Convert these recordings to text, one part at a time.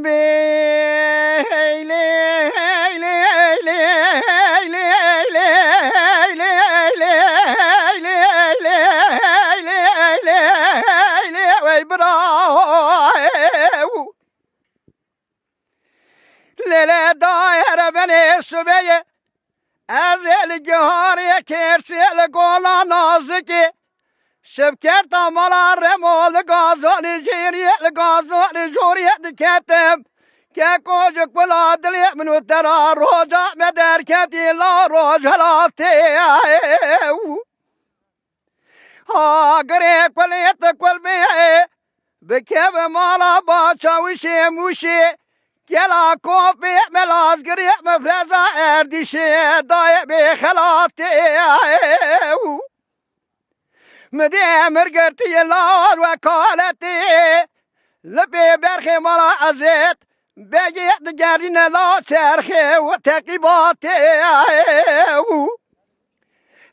بيلي ليلة دايرة بني السبية أزل الجهار كيرسي القولا نازكي شبكت مالا رمول غازوني جيري الغازوني جوري كتم كوجك بلا دلي منو ترى روجا مدر كتي لا روجا لا تي ها غريك وليت كل بي بكيف مالا باشا وشي موشي كلا كوبي ملاز غريك مفرزا اردشي داي بخلاتي مدي مرقرتي اللار وكالتي لبي برخي مرا أزيت بيجي دجارين لا شرخي وتقيباتي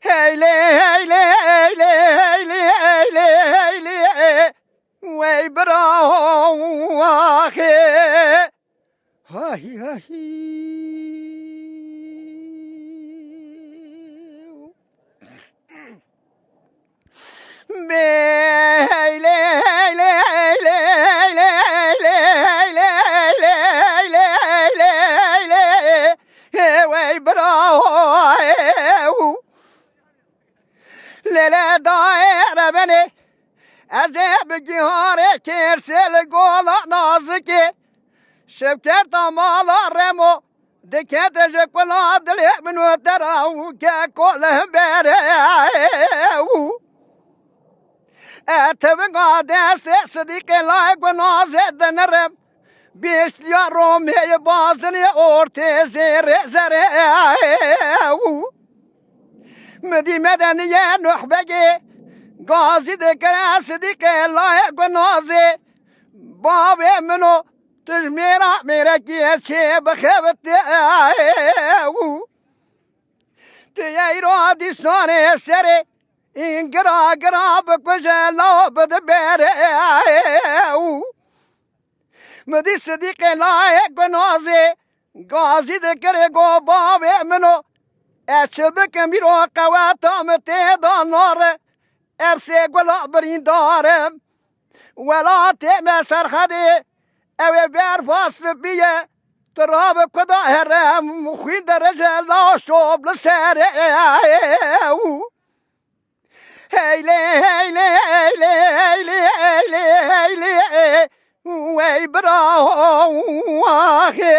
هيلي هيلي هيلي هيلي هيلي هيلي ويبراو واخي هاي هاي ليلة دايرة بني أزيب الجهار كيرسل قولا نازكي شبكت مالا رمو دكت جكولا دلي من ودراو كاكولهم بيريو اتبقى داس صديقي لايق ونازد نرم بيش يا رومي بازني اورتي زير زريو مدي مدنية نحبجي قاضي ذكر صديقي لايق ونازي بابي منو تجميرا ميركي شي بخبتي تيايرو دي سوني سري إنقرا قرابك وجلا بدبيري مدي صديقي لايق بنازي قاضي ذكر قو بابي منو أشبك ميرو قواتا متيدا نار أبسي قلا برين دارم ولا تيما سرخدي أوي بير فاصل بيه تراب قدا هرم مخين درجة لا شوب لساري هيلي هيلي هيلي هيلي هيلي هيلي ويبراو واخي